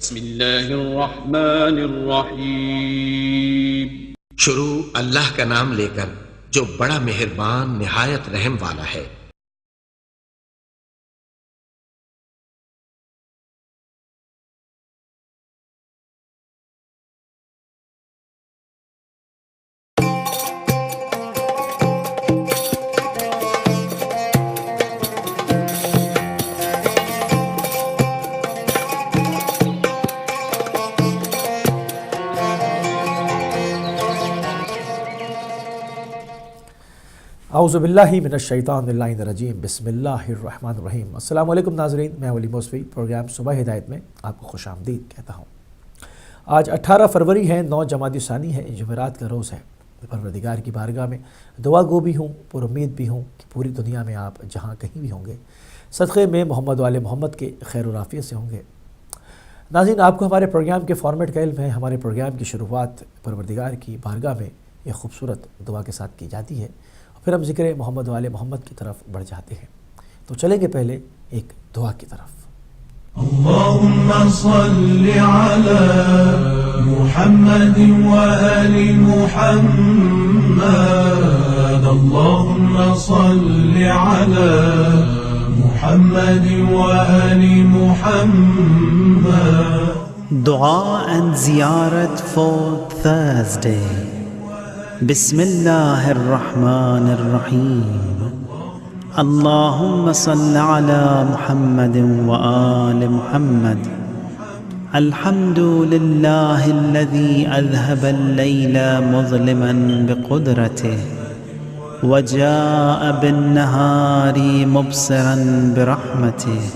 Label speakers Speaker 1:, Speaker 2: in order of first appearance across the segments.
Speaker 1: بسم اللہ الرحمن الرحیم۔
Speaker 2: شروع اللہ کا نام لے کر جو بڑا مہربان نہایت رحم والا ہے۔
Speaker 3: اعوذ باللہ من الشیطان اللعین الرجیم، بسم اللہ الرحمن الرحیم۔ السلام علیکم ناظرین، میں ولی موسوی پروگرام صبح ہدایت میں آپ کو خوش آمدید کہتا ہوں۔ آج 18 فروری ہے، 9 جمادی ثانی ہے، جمعرات کا روز ہے۔ پروردگار کی بارگاہ میں دعا گو بھی ہوں، پر امید بھی ہوں کہ پوری دنیا میں آپ جہاں کہیں بھی ہوں گے صدقے میں محمد وآل محمد کے خیر و عافیت سے ہوں گے۔ ناظرین، آپ کو ہمارے پروگرام کے فارمیٹ کا علم ہے۔ ہمارے پروگرام کی شروعات پروردگار کی بارگاہ میں ایک خوبصورت دعا کے ساتھ کی جاتی ہے، پھر ہم ذکر محمد وآل محمد کی طرف بڑھ جاتے ہیں۔ تو چلیں گے پہلے ایک دعا کی طرف۔
Speaker 4: اللهم صل على محمد وآل محمد، اللهم صل على محمد وآل محمد.
Speaker 5: Dua and Ziyarat for Thursday. Bismillah ar-Rahman ar-Rahim. Allahumma salli ala Muhammad wa ali Muhammad. Alhamdulillahi alladhi adhhaba al-layla muzliman biqudratihi wa jaa'a bin-nahari mubsiran birahmatihi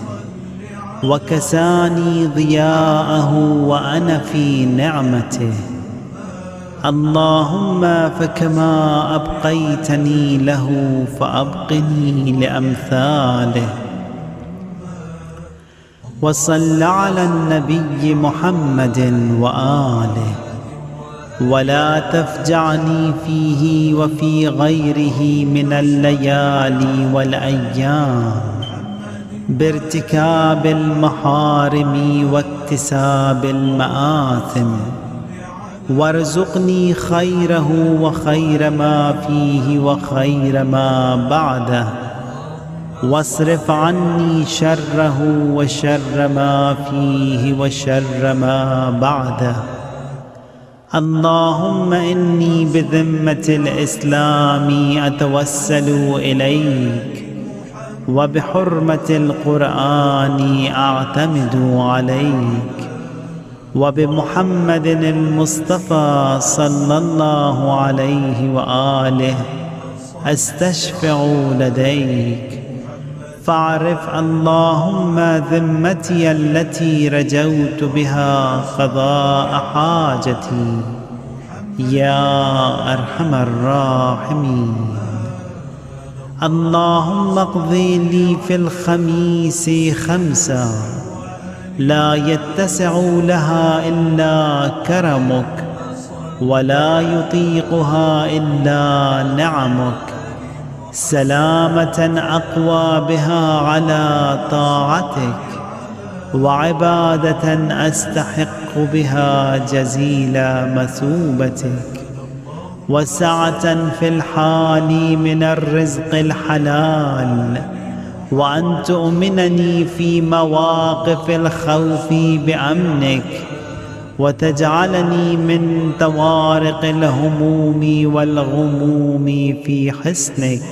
Speaker 5: wa kasani diya'ahu wa ana fi ni'matihi. اللهم فكما أبقيتني له فأبقني لأمثاله. وصل على النبي محمد وآله ولا تفجعني فيه وفي غيره من الليالي والأيام بارتكاب المحارم واكتساب المآثم، وارزقني خيره وخير ما فيه وخير ما بعده، واصرف عني شره وشر ما فيه وشر ما بعده. اللهم إني بذمة الإسلام أتوسل إليك، وبحرمة القرآن أعتمد عليك، وبمحمد المصطفى صلى الله عليه وآله أستشفع لديك. فاعرف اللهم ذمتي التي رجوت بها قضاء حاجتي يا أرحم الراحمين. اللهم اقضي لي في الخميس خمسا لا يتسع لها إلا كرمك، ولا يطيقها إلا نعمك، سلامة أقوى بها على طاعتك، وعبادة أستحق بها جزيل مثوبتك، وسعة في الحال من الرزق الحلال، وأن تؤمنني في مواقف الخوف بأمنك، وتجعلني من طوارق الهموم والغموم في حصنك.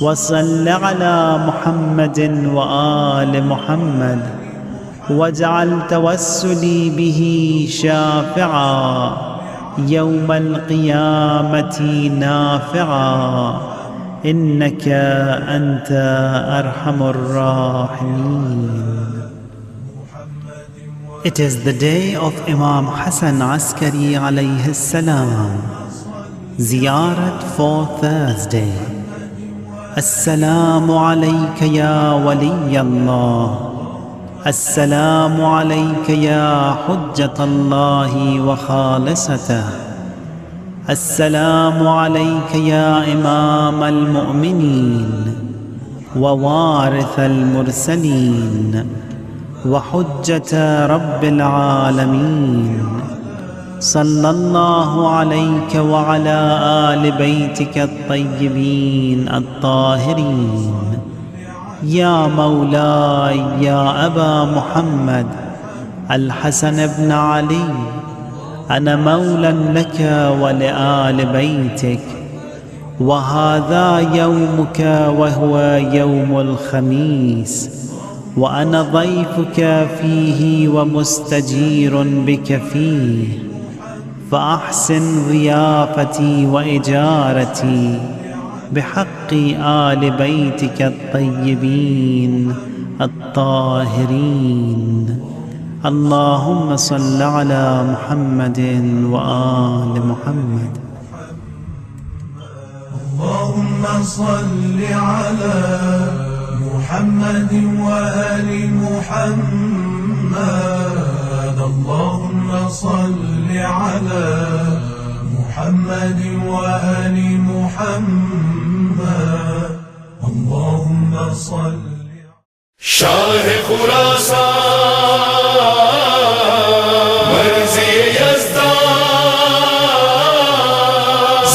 Speaker 5: وصل على محمد وآل محمد، واجعل توسلي به شافعا يوم القيامة نافعا، إنك أنت أرحم الراحمين. It is the day of Imam Hassan Askari alayhi salam. Ziyarat for Thursday. Assalamu alayka ya waliy Allah. Assalamu alayka ya hujjat Allahi wa khalisatah. السلام عليك يا إمام المؤمنين ووارث المرسلين وحجة رب العالمين. صلى الله عليك وعلى آل بيتك الطيبين الطاهرين. يا مولاي يا أبا محمد الحسن بن علي، أنا مولى لك ولآل بيتك، وهذا يومك وهو يوم الخميس، وأنا ضيفك فيه ومستجير بك فيه، فأحسن ضيافتي وإجارتي بحق آل بيتك الطيبين الطاهرين. اللهم صل على محمد وآل محمد.
Speaker 4: اللهم صل على محمد وآل محمد. اللهم صل على محمد وآل محمد. اللهم صل.
Speaker 6: شاہ خراسان مرضی یزدان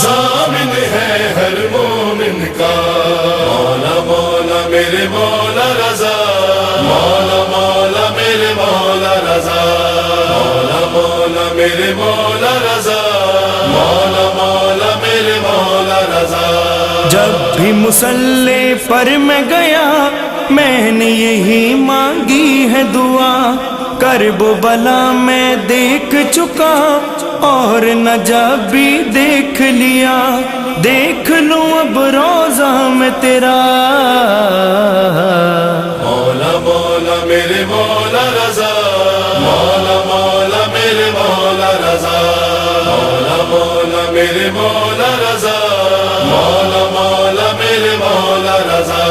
Speaker 6: ضامن ہے ہر مومن کا. مولا مولا میرے مولا رضا، مولا مولا میرے مولا رضا، مولا مولا میرے مولا رضا، مولا مولا میرے مولا رضا.
Speaker 7: جب بھی مصلی پر میں گیا میں نے یہی مانگی ہے دعا. کرب و بلا میں دیکھ چکا اور نجات بھی دیکھ لیا. دیکھ لوں اب روزہ میں تیرا.
Speaker 6: مولا مولا میرے مولا رضا، مولا مولا میرے مولا رضا، مولا مولا میرے مولا رضا، مولا مولا میرے مولا رضا.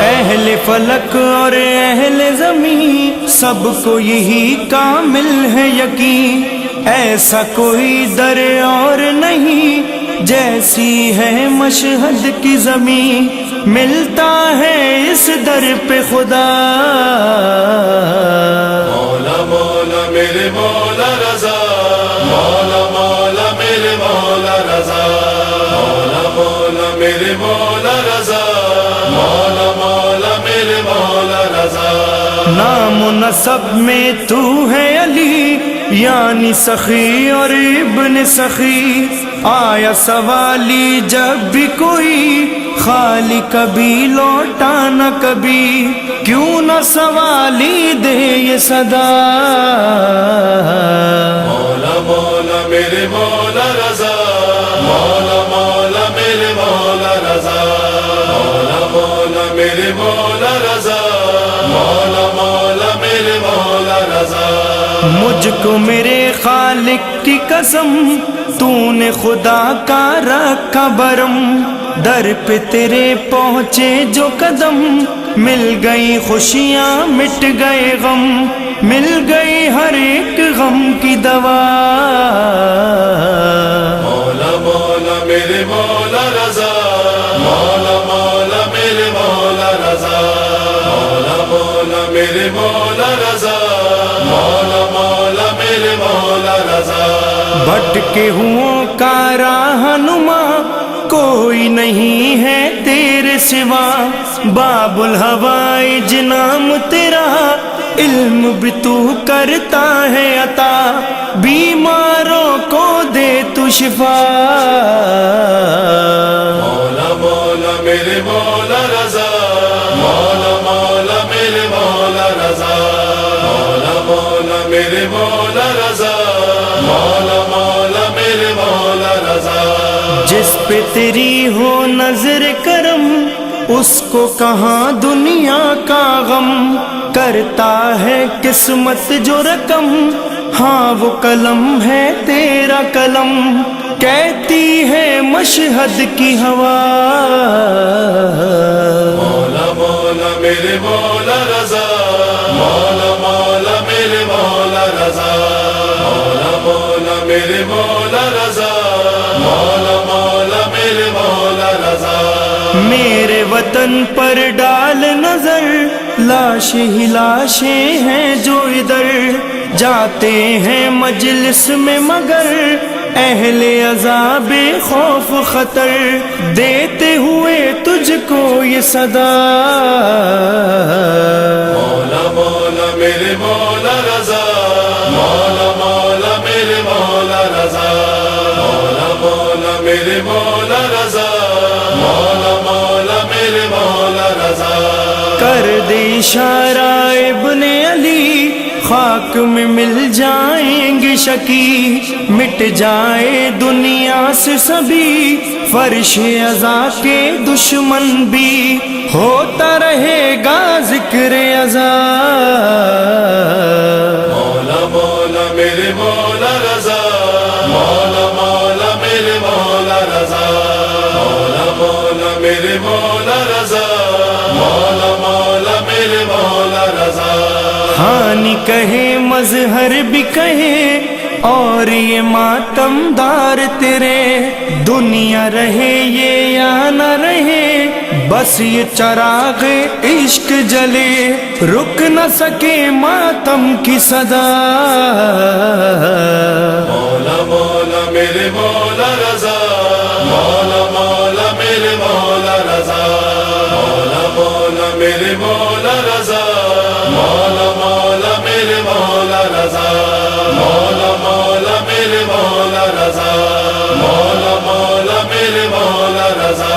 Speaker 7: اہل فلک اور اہل زمین سب کو یہی کامل ہے یقین. ایسا کوئی در اور نہیں جیسی ہے مشہد کی زمین. ملتا ہے اس در پہ خدا.
Speaker 6: مولا مولا میرے مولا رضا، مولا مولا میرے مولا رضا، مولا مولا میرے مولا رضا، مولا مولا میرے مولا رضا.
Speaker 7: نام و نسب میں تو ہے علی یعنی سخی اور ابن سخی. آیا سوالی جب بھی کوئی خالی کبھی لوٹا نہ کبھی. کیوں نہ سوالی دے یہ صدا.
Speaker 6: مولا مولا میرے مولا رضا، مولا مولا میرے مولا رضا، مولا مولا میرے مولا رضا، مولا مولا میرے مولا رضا.
Speaker 7: مجھ کو میرے خالق کی قسم تو نے خدا کا رکھا برم. در پہ تیرے پہنچے جو قدم مل گئی خوشیاں مٹ گئے غم. مل گئی ہر ایک غم کی دوا.
Speaker 6: مولا مولا میرے مولا رضا، مولا مولا میرے مولا رضا، مولا مولا میرے مولا رضا، مولا مولا میرے مولا رضا.
Speaker 7: بھٹکے ہوں کا راہنما کوئی نہیں ہے تیرے سوا. باب الحوائج نام تیرا علم بھی تو کرتا ہے عطا. بیماروں کو دے تو شفا.
Speaker 6: مولا مولا میرے مولا رضا، مولا مولا میرے مولا رضا، مولا مولا میرے مولا رضا، مولا مولا میرے مولا رضا.
Speaker 7: جس پہ تیری ہو نظر کرم اس کو کہاں دنیا کا غم. کرتا ہے قسمت جو رقم ہاں وہ قلم ہے تیرا قلم. کہتی ہے مشہد کی ہوا.
Speaker 6: مولا مولا میرے مولا رضا، مولا مولا میرے مولا رضا، مولا مولا میرے مولا رضا، مولا مولا میرے مولا رضا.
Speaker 7: میرے وطن پر ڈال نظر لاشیں ہی لاشیں ہیں جو ادھر جاتے ہیں مجلس میں، مگر اہل عذاب خوف خطر دیتے ہوئے تجھ کو یہ صدا۔
Speaker 6: مولا مولا میرے مولا رضا، مولا مولا میرے مولا رضا، مولا مولا میرے مولا رضا، مولا مولا میرے مولا رضا۔
Speaker 7: کر دے اشارہ ابن علی، خاک میں مل جائیں گے شکی، مٹ جائے دنیا سے سبھی فرش عزا کے دشمن بھی، ہوتا رہے گا ذکر عزا۔
Speaker 6: مولا مولا میرے مولا رضا، مولا مولا میرے مولا رضا، مولا مولا میرے مولا رضا، مولا مولا میرے مولا رضا۔
Speaker 7: ہانی کہے مظہر بھی کہے اور یہ ماتم دار تیرے، دنیا رہے یہ یا نہ رہے، بس یہ چراغ عشق جلے، رک نہ سکے ماتم کی صدا۔
Speaker 6: مولا مولا میرے مولا رضا، مولا مولا میرے مولا رضا، مولا مولا میرے مولا رضا، مولا مولا میرے مولا رضا، مولا مولا میرے مولا رضا، مولا مولا میرے مولا رضا۔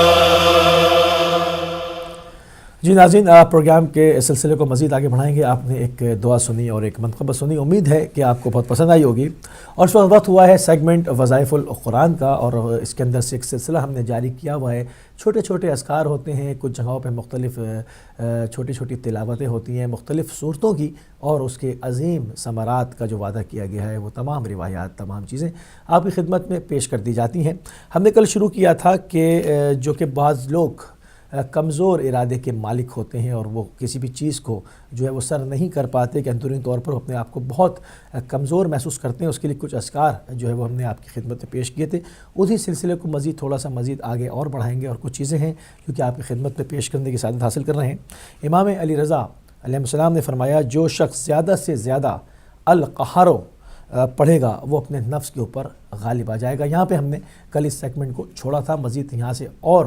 Speaker 3: جی ناظرین، پروگرام کے سلسلے کو مزید آگے بڑھائیں گے۔ آپ نے ایک دعا سنی اور ایک منقبت سنی، امید ہے کہ آپ کو بہت پسند آئی ہوگی۔ اور اس وقت ہوا ہے سیگمنٹ وظائف القرآن کا، اور اس کے اندر سے ایک سلسلہ ہم نے جاری کیا ہوا ہے۔ چھوٹے چھوٹے اذکار ہوتے ہیں، کچھ جگہوں پہ مختلف چھوٹی چھوٹی تلاوتیں ہوتی ہیں مختلف صورتوں کی، اور اس کے عظیم ثمرات کا جو وعدہ کیا گیا ہے وہ تمام روایات، تمام چیزیں آپ کی خدمت میں پیش کر دی جاتی ہیں۔ ہم نے کل شروع کیا تھا کہ جو کہ بعض لوگ کمزور ارادے کے مالک ہوتے ہیں اور وہ کسی بھی چیز کو جو ہے وہ سر نہیں کر پاتے، کہ اندرونی طور پر اپنے آپ کو بہت کمزور محسوس کرتے ہیں، اس کے لیے کچھ اذکار جو ہے وہ ہم نے آپ کی خدمت میں پیش کیے تھے۔ اسی سلسلے کو مزید تھوڑا سا مزید آگے اور بڑھائیں گے، اور کچھ چیزیں ہیں کیونکہ آپ کی خدمت میں پیش کرنے کی سعادت حاصل کر رہے ہیں۔ امام علی رضا علیہ السلام نے فرمایا، جو شخص زیادہ سے زیادہ القہر پڑھے گا وہ اپنے نفس کے اوپر غالب آ جائے گا۔ یہاں پہ ہم نے کل اس سیگمنٹ کو چھوڑا تھا، مزید یہاں سے اور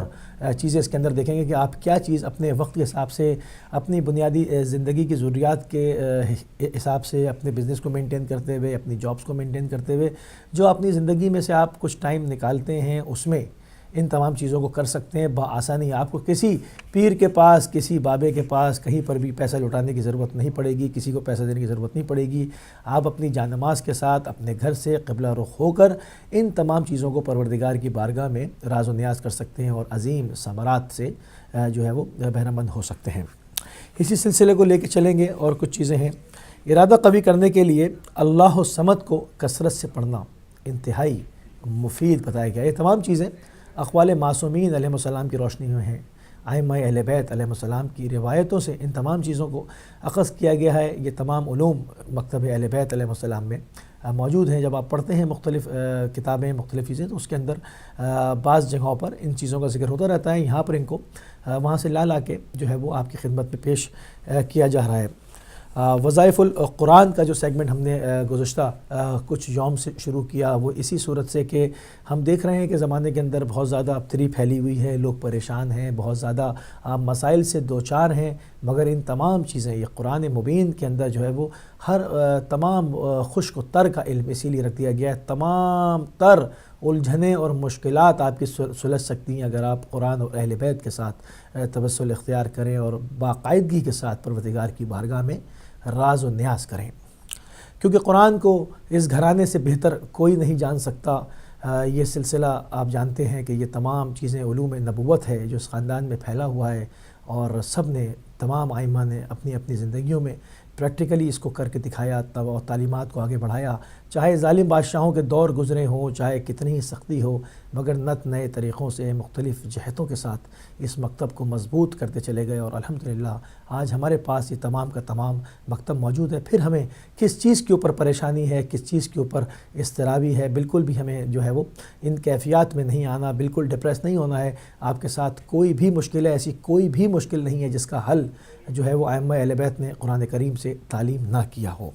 Speaker 3: چیزیں اس کے اندر دیکھیں گے کہ آپ کیا چیز اپنے وقت کے حساب سے، اپنی بنیادی زندگی کی ضروریات کے حساب سے، اپنے بزنس کو مینٹین کرتے ہوئے، اپنی جابس کو مینٹین کرتے ہوئے، جو اپنی زندگی میں سے آپ کچھ ٹائم نکالتے ہیں، اس میں ان تمام چیزوں کو کر سکتے ہیں بآسانی۔ آپ کو کسی پیر کے پاس، کسی بابے کے پاس کہیں پر بھی پیسہ لوٹانے کی ضرورت نہیں پڑے گی، کسی کو پیسہ دینے کی ضرورت نہیں پڑے گی۔ آپ اپنی جان نماز کے ساتھ اپنے گھر سے قبلہ رخ ہو کر ان تمام چیزوں کو پروردگار کی بارگاہ میں راز و نیاز کر سکتے ہیں، اور عظیم ثمرات سے جو ہے وہ بہرہ مند ہو سکتے ہیں۔ اسی سلسلے کو لے کے چلیں گے، اور کچھ چیزیں ہیں۔ ارادہ قوی کرنے کے لیے اللہ الصمد کو کثرت سے پڑھنا انتہائی مفید بتایا گیا۔ یہ تمام چیزیں اقوال معصومین علیہ السلام کی روشنی میں ہیں، ائمہ اہل بیت علیہ السلام کی روایتوں سے ان تمام چیزوں کو اخذ کیا گیا ہے۔ یہ تمام علوم مکتب اہل بیت علیہ السلام میں موجود ہیں۔ جب آپ پڑھتے ہیں مختلف کتابیں، مختلف چیزیں، تو اس کے اندر بعض جگہوں پر ان چیزوں کا ذکر ہوتا رہتا ہے۔ یہاں پر ان کو وہاں سے لا کے جو ہے وہ آپ کی خدمت میں پیش کیا جا رہا ہے۔ وظائف القرآن کا جو سیگمنٹ ہم نے گزشتہ کچھ یوم سے شروع کیا، وہ اسی صورت سے کہ ہم دیکھ رہے ہیں کہ زمانے کے اندر بہت زیادہ ابتری پھیلی ہوئی ہے، لوگ پریشان ہیں، بہت زیادہ مسائل سے دوچار ہیں، مگر ان تمام چیزیں یہ قرآن مبین کے اندر جو ہے وہ ہر تمام خشک و تر کا علم اسی لیے رکھ دیا گیا ہے۔ تمام تر الجھنیں اور مشکلات آپ کی سلجھ سکتی ہیں اگر آپ قرآن اور اہل بیت کے ساتھ توسل اختیار کریں اور باقاعدگی کے ساتھ پروردگار کی بارگاہ میں راز و نیاز کریں، کیونکہ قرآن کو اس گھرانے سے بہتر کوئی نہیں جان سکتا۔ یہ سلسلہ آپ جانتے ہیں کہ یہ تمام چیزیں علوم نبوت ہے جو اس خاندان میں پھیلا ہوا ہے، اور سب نے، تمام ائمہ نے اپنی اپنی زندگیوں میں پریکٹیکلی اس کو کر کے دکھایا اور تعلیمات کو آگے بڑھایا۔ چاہے ظالم بادشاہوں کے دور گزرے ہوں، چاہے کتنی ہی سختی ہو، مگر نت نئے طریقوں سے مختلف جہتوں کے ساتھ اس مکتب کو مضبوط کرتے چلے گئے، اور الحمدللہ آج ہمارے پاس یہ تمام کا تمام مکتب موجود ہے۔ پھر ہمیں کس چیز کے اوپر پریشانی ہے، کس چیز کے اوپر اضطرابی ہے، بالکل بھی ہمیں جو ہے وہ ان کیفیات میں نہیں آنا، بالکل ڈپریس نہیں ہونا ہے۔ آپ کے ساتھ کوئی بھی مشکل ہے، ایسی کوئی بھی مشکل نہیں ہے جس کا حل جو ہے وہ ائمہ اہل بیت نے قرآن کریم سے تعلیم نہ کیا ہو۔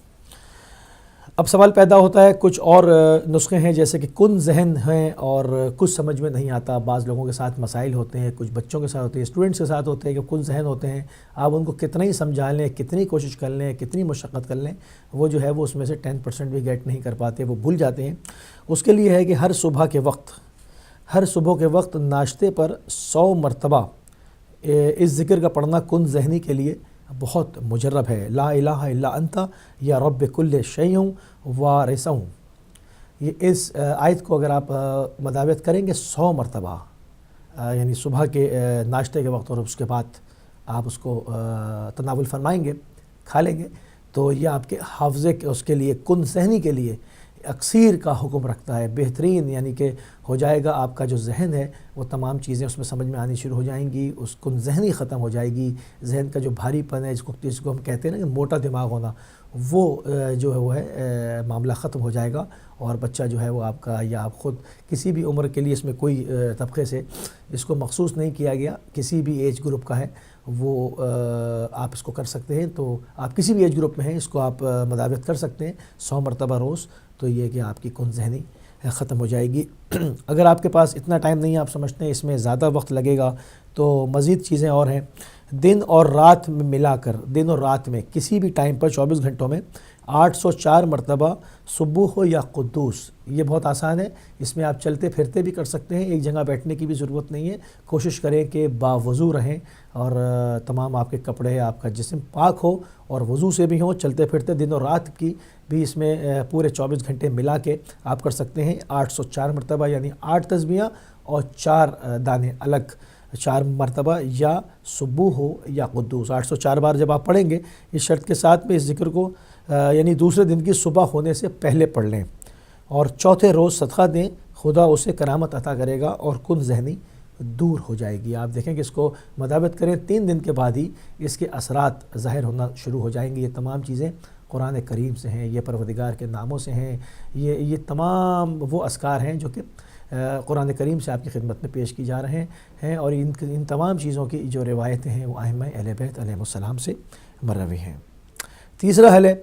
Speaker 3: اب سوال پیدا ہوتا ہے، کچھ اور نسخے ہیں جیسے کہ کن ذہن ہیں اور کچھ سمجھ میں نہیں آتا، بعض لوگوں کے ساتھ مسائل ہوتے ہیں، کچھ بچوں کے ساتھ ہوتے ہیں، اسٹوڈنٹس کے ساتھ ہوتے ہیں کہ کن ذہن ہوتے ہیں، آپ ان کو کتنا ہی سمجھا لیں، کتنی کوشش کر لیں، کتنی مشقت کر لیں، وہ جو ہے وہ اس میں سے 10% بھی گیٹ نہیں کر پاتے، وہ بھول جاتے ہیں۔ اس کے لیے ہے کہ ہر صبح کے وقت ناشتے پر 100 مرتبہ اس ذکر کا پڑھنا کن ذہنی کے لیے بہت مجرب ہے۔ لا الہ الا انت یا رب کل شیء وارث۔ یہ اس آیت کو اگر آپ مداوت کریں گے 100 مرتبہ، یعنی صبح کے ناشتے کے وقت اور اس کے بعد آپ اس کو تناول فرمائیں گے، کھا لیں گے، تو یہ آپ کے حافظے کے اس کے لیے کن ذہنی کے لیے اکثیر کا حکم رکھتا ہے، بہترین، یعنی کہ ہو جائے گا آپ کا جو ذہن ہے وہ تمام چیزیں اس میں سمجھ میں آنی شروع ہو جائیں گی، اس کن ذہنی ختم ہو جائے گی، ذہن کا جو بھاری پن ہے جس کو ہم کہتے ہیں نا کہ موٹا دماغ ہونا، وہ جو ہے وہ ہے معاملہ ختم ہو جائے گا، اور بچہ جو ہے وہ آپ کا یا آپ خود کسی بھی عمر کے لیے، اس میں کوئی طبقے سے اس کو مخصوص نہیں کیا گیا، کسی بھی ایج گروپ کا ہے وہ آپ اس کو کر سکتے ہیں، تو آپ کسی بھی ایج گروپ میں ہیں اس کو آپ مداوت کر سکتے ہیں 100 مرتبہ روز، تو یہ کہ آپ کی کن ذہنی ختم ہو جائے گی۔ اگر آپ کے پاس اتنا ٹائم نہیں ہے، آپ سمجھتے ہیں اس میں زیادہ وقت لگے گا، تو مزید چیزیں اور ہیں۔ دن اور رات میں ملا کر، دن اور رات میں کسی بھی ٹائم پر 24 گھنٹوں میں 804 مرتبہ سبوح ہو یا قدوس، یہ بہت آسان ہے، اس میں آپ چلتے پھرتے بھی کر سکتے ہیں، ایک جگہ بیٹھنے کی بھی ضرورت نہیں ہے، کوشش کریں کہ باوضو رہیں اور تمام آپ کے کپڑے، آپ کا جسم پاک ہو اور وضو سے بھی ہوں، چلتے پھرتے دن اور رات کی بھی اس میں پورے 24 گھنٹے ملا کے آپ کر سکتے ہیں 804 مرتبہ، یعنی 8 تسبیحاں اور 4 دانے الگ 4 مرتبہ، یا سبوح ہو یا قدوس 804 بار جب آپ پڑھیں گے، اس شرط کے ساتھ میں اس ذکر کو یعنی دوسرے دن کی صبح ہونے سے پہلے پڑھ لیں، اور چوتھے روز صدقہ دیں، خدا اسے کرامت عطا کرے گا اور کن ذہنی دور ہو جائے گی۔ آپ دیکھیں کہ اس کو مداوت کریں، 3 دن کے بعد ہی اس کے اثرات ظاہر ہونا شروع ہو جائیں گے۔ یہ تمام چیزیں قرآن کریم سے ہیں، یہ پروردگار کے ناموں سے ہیں، یہ تمام وہ اذکار ہیں جو کہ قرآن کریم سے آپ کی خدمت میں پیش کی جا رہے ہیں، اور ان تمام چیزوں کی جو روایتیں ہیں وہ ائمہ اہل بیت علیہم السلام سے مروی ہیں۔ تیسرا حل ہے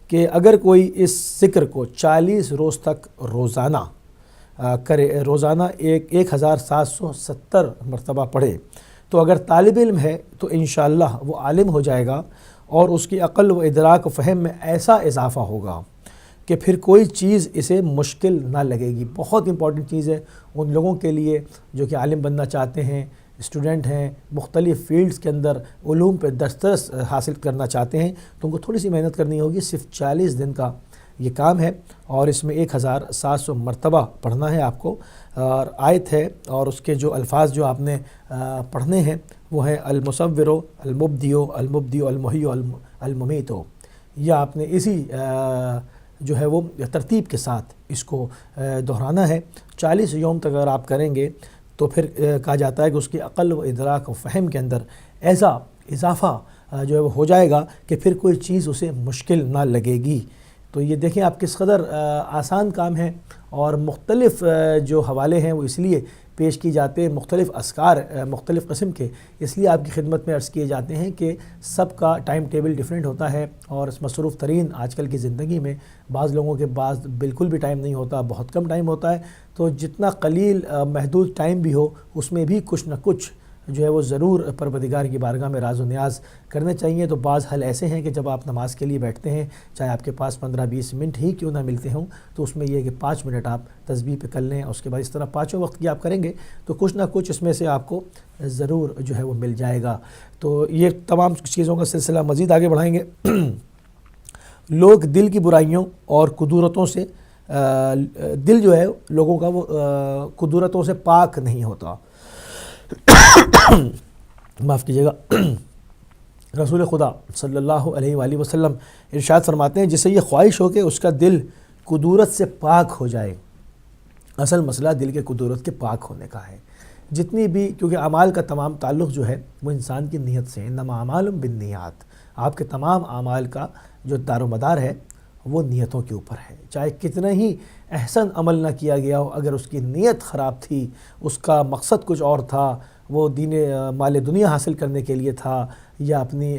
Speaker 3: کہ اگر کوئی اس ذکر کو 40 روز تک روزانہ کرے، روزانہ 1770 مرتبہ پڑھے، تو اگر طالب علم ہے تو انشاءاللہ وہ عالم ہو جائے گا، اور اس کی عقل و ادراک و فہم میں ایسا اضافہ ہوگا کہ پھر کوئی چیز اسے مشکل نہ لگے گی۔ بہت امپورٹنٹ چیز ہے ان لوگوں کے لیے جو کہ عالم بننا چاہتے ہیں، اسٹوڈنٹ ہیں، مختلف فیلڈز کے اندر علوم پہ دسترس حاصل کرنا چاہتے ہیں، تو ان کو تھوڑی سی محنت کرنی ہوگی۔ صرف 40 دن کا یہ کام ہے، اور اس میں 1700 مرتبہ پڑھنا ہے آپ کو، اور آیت ہے، اور اس کے جو الفاظ جو آپ نے پڑھنے ہیں وہ ہیں المصور، المبدی، المحی، الممیت۔ یہ آپ نے اسی جو ہے وہ ترتیب کے ساتھ اس کو دہرانا ہے۔ 40 یوم تک اگر آپ کریں گے تو پھر کہا جاتا ہے کہ اس کی عقل و ادراک و فہم کے اندر ایسا اضافہ جو ہے وہ ہو جائے گا کہ پھر کوئی چیز اسے مشکل نہ لگے گی۔ تو یہ دیکھیں آپ کس قدر آسان کام ہے، اور مختلف جو حوالے ہیں وہ اس لیے پیش کی جاتے ہیں، مختلف اذکار مختلف قسم کے اس لیے آپ کی خدمت میں عرض کیے جاتے ہیں کہ سب کا ٹائم ٹیبل ڈیفرنٹ ہوتا ہے، اور اس مصروف ترین آج کل کی زندگی میں بعض لوگوں کے بعض بالکل بھی ٹائم نہیں ہوتا، بہت کم ٹائم ہوتا ہے، تو جتنا قلیل محدود ٹائم بھی ہو اس میں بھی کچھ نہ کچھ جو ہے وہ ضرور پروردگار کی بارگاہ میں راز و نیاز کرنے چاہیے۔ تو بعض حل ایسے ہیں کہ جب آپ نماز کے لیے بیٹھتے ہیں، چاہے آپ کے پاس 15-20 منٹ ہی کیوں نہ ملتے ہوں، تو اس میں یہ ہے کہ 5 منٹ آپ تسبیح پہ کر لیں، اس کے بعد اس طرح 5 وقت کی آپ کریں گے تو کچھ نہ کچھ اس میں سے آپ کو ضرور جو ہے وہ مل جائے گا۔ تو یہ تمام چیزوں کا سلسلہ مزید آگے بڑھائیں گے۔ لوگ دل کی برائیوں اور کدورتوں سے، دل جو ہے لوگوں کا وہ کدورتوں سے پاک نہیں ہوتا، معاف کیجیے گا۔ رسول خدا صلی اللہ علیہ وآلہ وسلم ارشاد فرماتے ہیں جسے یہ خواہش ہو کہ اس کا دل کدورت سے پاک ہو جائے۔ اصل مسئلہ دل کے کدورت کے پاک ہونے کا ہے۔ جتنی بھی، کیونکہ اعمال کا تمام تعلق جو ہے وہ انسان کی نیت سے ہے، انما اعمال بالنیات، آپ کے تمام اعمال کا جو دار و مدار ہے وہ نیتوں کے اوپر ہے۔ چاہے کتنا ہی احسن عمل نہ کیا گیا ہو، اگر اس کی نیت خراب تھی، اس کا مقصد کچھ اور تھا، وہ دین مال دنیا حاصل کرنے کے لیے تھا، یا اپنی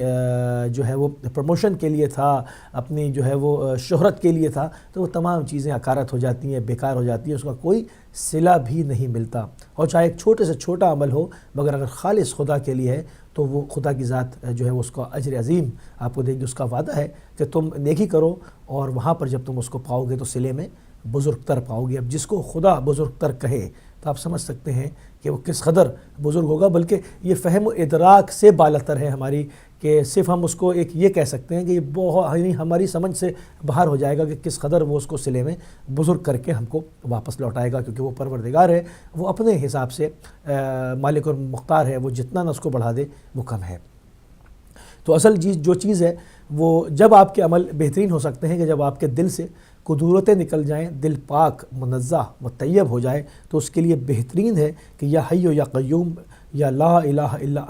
Speaker 3: جو ہے وہ پروموشن کے لیے تھا، اپنی جو ہے وہ شہرت کے لیے تھا، تو وہ تمام چیزیں عکارت ہو جاتی ہیں، بیکار ہو جاتی ہیں، اس کا کوئی صلہ بھی نہیں ملتا۔ اور چاہے ایک چھوٹے سے چھوٹا عمل ہو، مگر اگر خالص خدا کے لیے ہے تو وہ خدا کی ذات جو ہے وہ اس کا اجر عظیم آپ کو دے گی۔ اس کا وعدہ ہے کہ تم نیکی کرو اور وہاں پر جب تم اس کو پاؤ گے تو صلے میں بزرگ تر پاؤ گے۔ اب جس کو خدا بزرگ تر کہے تو آپ سمجھ سکتے ہیں کہ وہ کس قدر بزرگ ہوگا، بلکہ یہ فہم و ادراک سے بالاتر ہے ہماری، کہ صرف ہم اس کو ایک یہ کہہ سکتے ہیں کہ یہ بہت ہماری سمجھ سے باہر ہو جائے گا کہ کس قدر وہ اس کو صلے میں بزرگ کر کے ہم کو واپس لوٹائے گا، کیونکہ وہ پروردگار ہے، وہ اپنے حساب سے مالک اور مختار ہے، وہ جتنا نہ اس کو بڑھا دے وہ کم ہے۔ تو اصل جو چیز ہے وہ جب آپ کے عمل بہترین ہو سکتے ہیں کہ جب آپ کے دل سے قدورتیں نکل جائیں، دل پاک منزہ مطیب ہو جائے، تو اس کے لیے بہترین ہے کہ یا حی یا قیوم یا لا الہ الا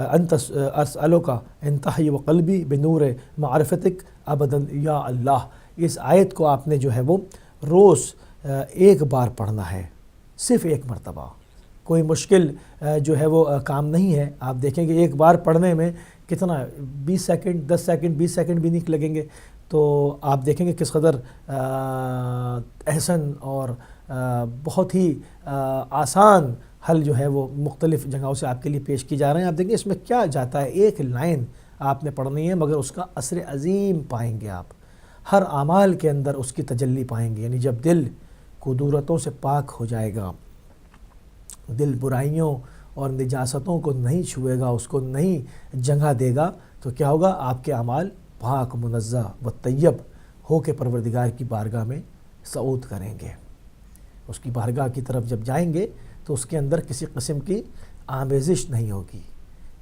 Speaker 3: انت اسألک ان تحی و قلبی بنور معرفتک ابدا یا اللہ۔ اس آیت کو آپ نے جو ہے وہ روز ایک بار پڑھنا ہے، صرف ایک مرتبہ، کوئی مشکل جو ہے وہ کام نہیں ہے۔ آپ دیکھیں کہ ایک بار پڑھنے میں کتنا 20 سیکنڈ 10 سیکنڈ 20 سیکنڈ بھی نہیں لگیں گے، تو آپ دیکھیں گے کس قدر احسن اور بہت ہی آسان حل جو ہے وہ مختلف جگہوں سے آپ کے لیے پیش کی جا رہے ہیں۔ آپ دیکھیں اس میں کیا جاتا ہے، ایک لائن آپ نے پڑھنی ہے مگر اس کا اثر عظیم پائیں گے، آپ ہر اعمال کے اندر اس کی تجلی پائیں گے۔ یعنی جب دل قدورتوں سے پاک ہو جائے گا، دل برائیوں اور نجاستوں کو نہیں چھوئے گا، اس کو نہیں جگہ دے گا، تو کیا ہوگا، آپ کے اعمال پاک منزہ و طیب ہو کے پروردگار کی بارگاہ میں صعود کریں گے۔ اس کی بارگاہ کی طرف جب جائیں گے تو اس کے اندر کسی قسم کی آمیزش نہیں ہوگی،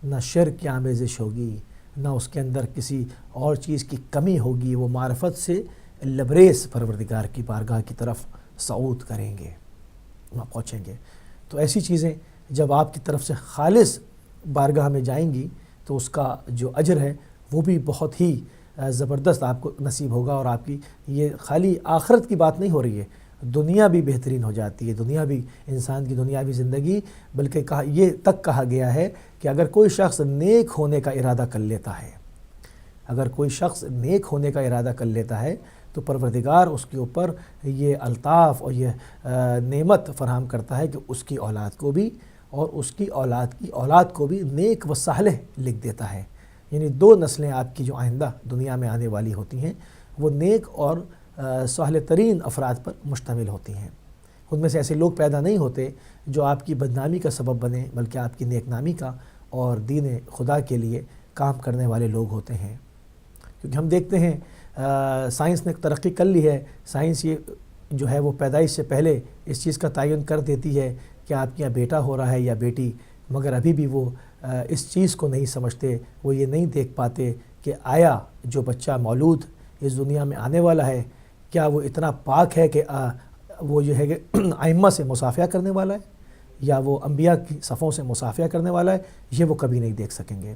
Speaker 3: نہ شرک کی آمیزش ہوگی، نہ اس کے اندر کسی اور چیز کی کمی ہوگی۔ وہ معرفت سے لبریز پروردگار کی بارگاہ کی طرف صعود کریں گے، وہاں پہنچیں گے۔ تو ایسی چیزیں جب آپ کی طرف سے خالص بارگاہ میں جائیں گی تو اس کا جو اجر ہے وہ بھی بہت ہی زبردست آپ کو نصیب ہوگا۔ اور آپ کی یہ خالی آخرت کی بات نہیں ہو رہی ہے، دنیا بھی بہترین ہو جاتی ہے، دنیا بھی انسان کی دنیاوی زندگی، بلکہ یہ تک کہا گیا ہے کہ اگر کوئی شخص نیک ہونے کا ارادہ کر لیتا ہے، اگر کوئی شخص نیک ہونے کا ارادہ کر لیتا ہے تو پروردگار اس کے اوپر یہ الطاف اور یہ نعمت فراہم کرتا ہے کہ اس کی اولاد کو بھی اور اس کی اولاد کو بھی نیک و صالح لکھ دیتا ہے۔ یعنی 2 نسلیں آپ کی جو آئندہ دنیا میں آنے والی ہوتی ہیں وہ نیک اور صالح ترین افراد پر مشتمل ہوتی ہیں۔ ان میں سے ایسے لوگ پیدا نہیں ہوتے جو آپ کی بدنامی کا سبب بنے، بلکہ آپ کی نیک نامی کا اور دین خدا کے لیے کام کرنے والے لوگ ہوتے ہیں۔ کیونکہ ہم دیکھتے ہیں سائنس نے ترقی کر لی ہے، سائنس یہ جو ہے وہ پیدائش سے پہلے اس چیز کا تعین کر دیتی ہے کہ آپ کے یہاں بیٹا ہو رہا ہے یا بیٹی، مگر ابھی بھی وہ اس چیز کو نہیں سمجھتے، وہ یہ نہیں دیکھ پاتے کہ آیا جو بچہ مولود اس دنیا میں آنے والا ہے کیا وہ اتنا پاک ہے کہ وہ جو ہے کہ ائمہ سے مصافحہ کرنے والا ہے یا وہ انبیاء کی صفوں سے مصافحہ کرنے والا ہے، یہ وہ کبھی نہیں دیکھ سکیں گے۔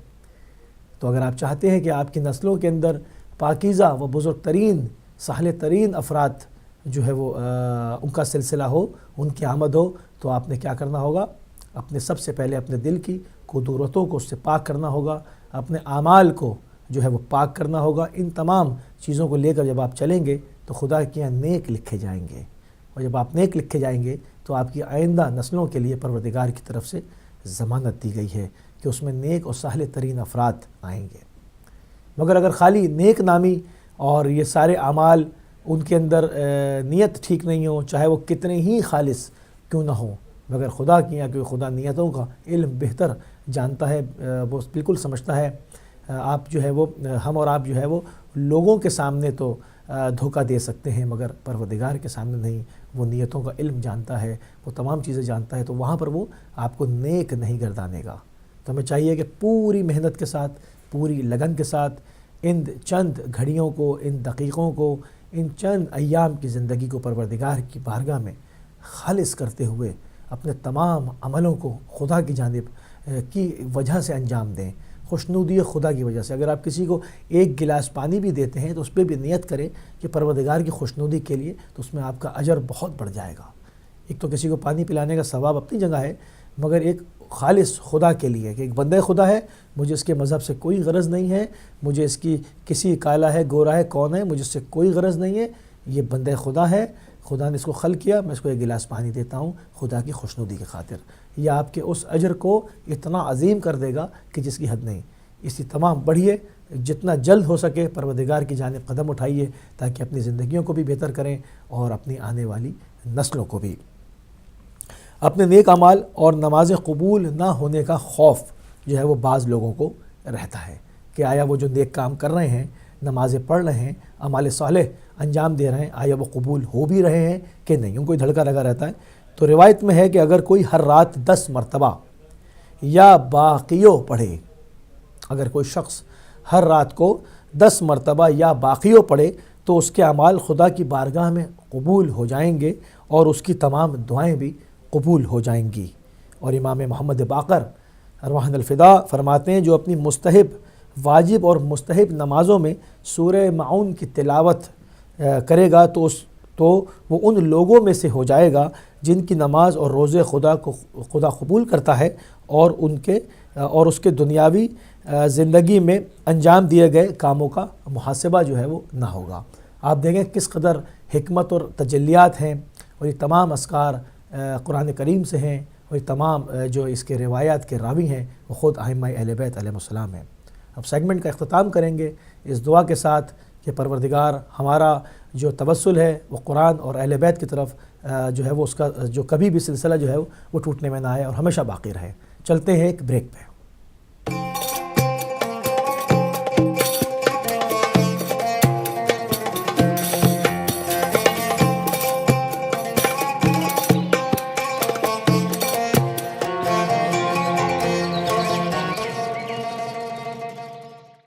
Speaker 3: تو اگر آپ چاہتے ہیں کہ آپ کی نسلوں کے اندر پاکیزہ و بزرگ ترین صالح ترین افراد جو ہے وہ ان کا سلسلہ ہو، ان کی آمد ہو، تو آپ نے کیا کرنا ہوگا، اپنے سب سے پہلے اپنے دل کی قدورتوں کو اس سے پاک کرنا ہوگا، اپنے اعمال کو جو ہے وہ پاک کرنا ہوگا۔ ان تمام چیزوں کو لے کر جب آپ چلیں گے تو خدا کے یہاں نیک لکھے جائیں گے، اور جب آپ نیک لکھے جائیں گے تو آپ کی آئندہ نسلوں کے لیے پروردگار کی طرف سے ضمانت دی گئی ہے کہ اس میں نیک اور صالح ترین افراد آئیں گے۔ مگر اگر خالی نیک نامی اور یہ سارے اعمال ان کے اندر نیت ٹھیک نہیں ہو، چاہے وہ کتنے ہی خالص کیوں نہ ہوں، مگر خدا کی یہاں کیونکہ خدا نیتوں کا علم بہتر جانتا ہے، وہ بالکل سمجھتا ہے۔ آپ جو ہے وہ ہم اور آپ جو ہے وہ لوگوں کے سامنے تو دھوکہ دے سکتے ہیں مگر پروردگار کے سامنے نہیں، وہ نیتوں کا علم جانتا ہے، وہ تمام چیزیں جانتا ہے، تو وہاں پر وہ آپ کو نیک نہیں گردانے گا۔ تو ہمیں چاہیے کہ پوری محنت کے ساتھ، پوری لگن کے ساتھ ان چند گھڑیوں کو، ان دقیقوں کو، ان چند ایام کی زندگی کو پروردگار کی بارگاہ میں خالص کرتے ہوئے اپنے تمام عملوں کو خدا کی جانب کی وجہ سے انجام دیں، خوشنودی خدا کی وجہ سے۔ اگر آپ کسی کو 1 گلاس پانی بھی دیتے ہیں تو اس پہ بھی نیت کریں کہ پروردگار کی خوشنودی کے لیے، تو اس میں آپ کا اجر بہت بڑھ جائے گا۔ ایک تو کسی کو پانی پلانے کا ثواب اپنی جگہ ہے، مگر ایک خالص خدا کے لیے کہ ایک بندہ خدا ہے، مجھے اس کے مذہب سے کوئی غرض نہیں ہے، مجھے اس کی کسی کالا ہے گورا ہے کون ہے مجھے اس سے کوئی غرض نہیں ہے، یہ بندہ خدا ہے، خدا نے اس کو خلق کیا، میں اس کو ایک گلاس پانی دیتا ہوں خدا کی خوشنودی کی خاطر، یہ آپ کے اس اجر کو اتنا عظیم کر دے گا کہ جس کی حد نہیں۔ اسی تمام بڑھیے، جتنا جلد ہو سکے پروردگار کی جانب قدم اٹھائیے تاکہ اپنی زندگیوں کو بھی بہتر کریں اور اپنی آنے والی نسلوں کو بھی۔ اپنے نیک اعمال اور نمازیں قبول نہ ہونے کا خوف جو ہے وہ بعض لوگوں کو رہتا ہے کہ آیا وہ جو نیک کام کر رہے ہیں، نمازیں پڑھ رہے ہیں، اعمال صالح انجام دے رہے ہیں، آیا وہ قبول ہو بھی رہے ہیں کہ نہیں، ان کو دھڑکا لگا رہتا ہے۔ تو روایت میں ہے کہ اگر کوئی ہر رات 10 مرتبہ یا باقیوں پڑھے، اگر کوئی شخص ہر رات کو 10 مرتبہ یا باقیوں پڑھے تو اس کے اعمال خدا کی بارگاہ میں قبول ہو جائیں گے اور اس کی تمام دعائیں بھی قبول ہو جائیں گی۔ اور امام محمد باقر ارواحنا الفدا فرماتے ہیں جو اپنی مستحب، واجب اور مستحب نمازوں میں سورہ معون کی تلاوت کرے گا تو وہ ان لوگوں میں سے ہو جائے گا جن کی نماز اور روزے خدا قبول کرتا ہے اور اس کے دنیاوی زندگی میں انجام دیے گئے کاموں کا محاسبہ جو ہے وہ نہ ہوگا۔ آپ دیکھیں کس قدر حکمت اور تجلیات ہیں، اور یہ تمام اذکار قرآن کریم سے ہیں، اور یہ تمام جو اس کے روایات کے راوی ہیں وہ خود ائمہ اہل بیت علیہ السلام ہیں۔ اب سیگمنٹ کا اختتام کریں گے اس دعا کے ساتھ کہ پروردگار ہمارا جو توسل ہے وہ قرآن اور اہل بیت کی طرف جو ہے وہ اس کا جو کبھی بھی سلسلہ جو ہے وہ ٹوٹنے میں نہ آئے اور ہمیشہ باقی رہے۔ چلتے ہیں ایک بریک پہ۔